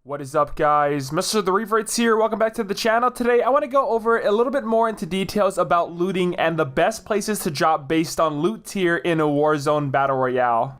What is up, guys? Mr. The Reverts here. Welcome back to the channel. Today I want to go over a little bit more into details about looting and the best places to drop based on loot tier in a Warzone Battle Royale.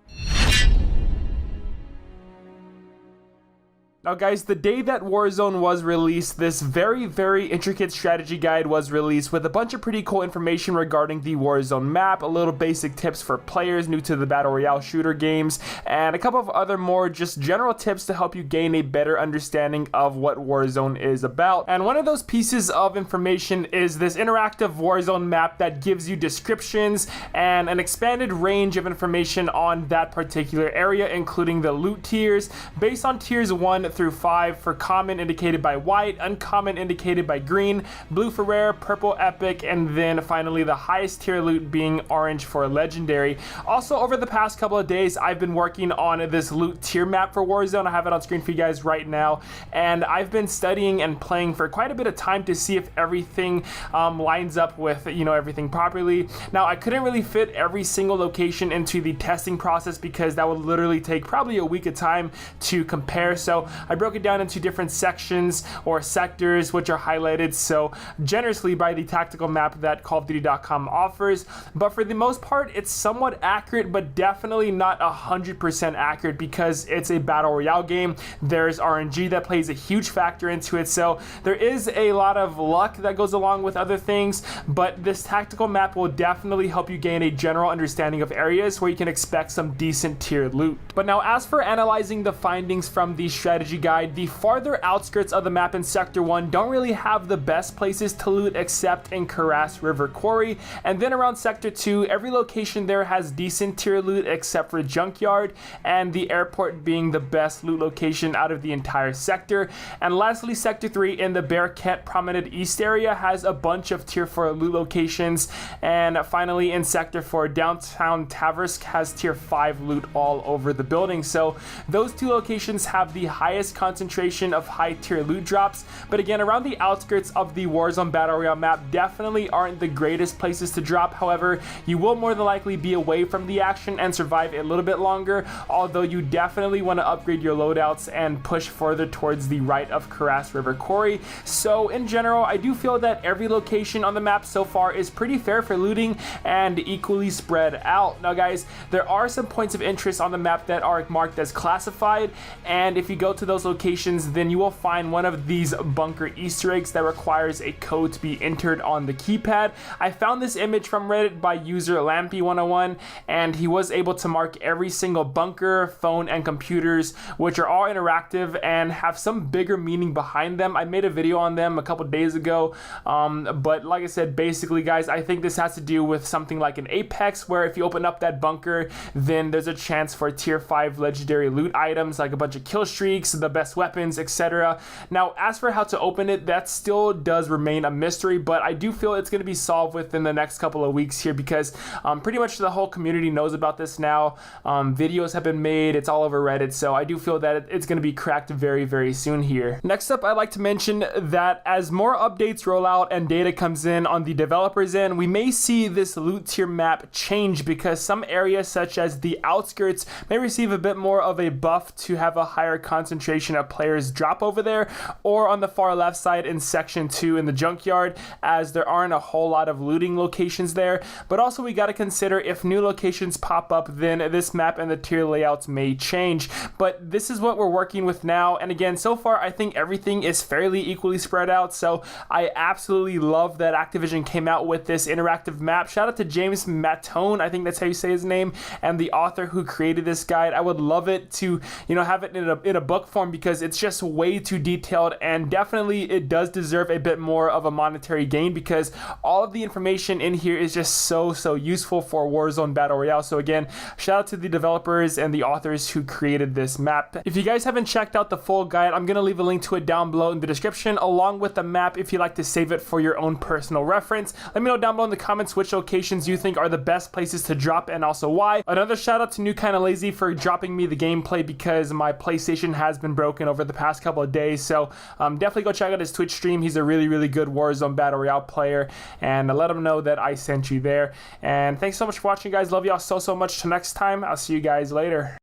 Now guys, the day that Warzone was released, this very intricate strategy guide was released with a bunch of pretty cool information regarding the Warzone map, a little basic tips for players new to the Battle Royale shooter games, and a couple of other more just general tips to help you gain a better understanding of what Warzone is about. And one of those pieces of information is this interactive Warzone map that gives you descriptions and an expanded range of information on that particular area, including the loot tiers, based on tiers 1 through 5 for common indicated by white, uncommon indicated by green, blue for rare, purple epic, and then finally the highest tier loot being orange for legendary. Also, over the past couple of days, I've been working on this loot tier map for Warzone. I have it on screen for you guys right now, and I've been studying and playing for quite a bit of time to see if everything lines up with, everything properly. Now, I couldn't really fit every single location into the testing process because that would literally take probably a week of time to compare, so I broke it down into different sections or sectors which are highlighted so generously by the tactical map that CallOfDuty.com offers. But for the most part, it's somewhat accurate, but definitely not 100% accurate because it's a Battle Royale game. There's RNG that plays a huge factor into it, so there is a lot of luck that goes along with other things, but this tactical map will definitely help you gain a general understanding of areas where you can expect some decent tier loot. But now, as for analyzing the findings from the strategy guide, the farther outskirts of the map in Sector 1 don't really have the best places to loot except in Karas River Quarry, and then around Sector 2, every location there has decent tier loot except for Junkyard, and the airport being the best loot location out of the entire sector. And lastly, Sector 3 in the Bearcat Promenade East area has a bunch of tier 4 loot locations, and finally in Sector 4, downtown Tavrisk has tier 5 loot all over the building. So those two locations have the highest concentration of high tier loot drops, but again, around the outskirts of the Warzone Battle Royale map definitely aren't the greatest places to drop. However, you will more than likely be away from the action and survive a little bit longer, although you definitely want to upgrade your loadouts and push further towards the right of Karas River Quarry. So in general, I do feel that every location on the map so far is pretty fair for looting and equally spread out. Now guys, there are some points of interest on the map that are marked as classified, and if you go to those locations, then you will find one of these bunker Easter eggs that requires a code to be entered on the keypad. I found this image from Reddit by user Lampy101, and he was able to mark every single bunker, phone, and computers, which are all interactive and have some bigger meaning behind them. I made a video on them a couple days ago, but like I said, basically guys, I think this has to do with something like an Apex, where if you open up that bunker, then there's a chance for tier 5 legendary loot items like a bunch of kill streaks, the best weapons, etc. Now, as for how to open it, that still does remain a mystery, but I do feel it's going to be solved within the next couple of weeks here because pretty much the whole community knows about this now. Videos have been made, it's all over Reddit, so I do feel that it's going to be cracked very soon here. Next up, I'd like to mention that as more updates roll out and data comes in on the developers end, we may see this loot tier map change because some areas such as the outskirts may receive a bit more of a buff to have a higher concentration of players drop over there, or on the far left side in Section 2 in the Junkyard, as there aren't a whole lot of looting locations there. But also we got to consider if new locations pop up, then this map and the tier layouts may change. But this is what we're working with now, and again, so far I think everything is fairly equally spread out, so I absolutely love that Activision came out with this interactive map. Shout out to James Matone, I think that's how you say his name, and the author who created this guide. I would love it to have it in a book form because it's just way too detailed, and definitely it does deserve a bit more of a monetary gain because all of the information in here is just so useful for Warzone Battle Royale. So again, shout out to the developers and the authors who created this map. If you guys haven't checked out the full guide, I'm going to leave a link to it down below in the description along with the map if you'd like to save it for your own personal reference. Let me know down below in the comments which locations you think are the best places to drop and also why. Another shout out to New Kinda Lazy for dropping me the gameplay because my PlayStation has been broken over the past couple of days, so definitely go check out his Twitch stream. He's a really good Warzone Battle Royale player, and let him know that I sent you there. And thanks so much for watching, guys. Love y'all so much. Till next time, I'll see you guys later.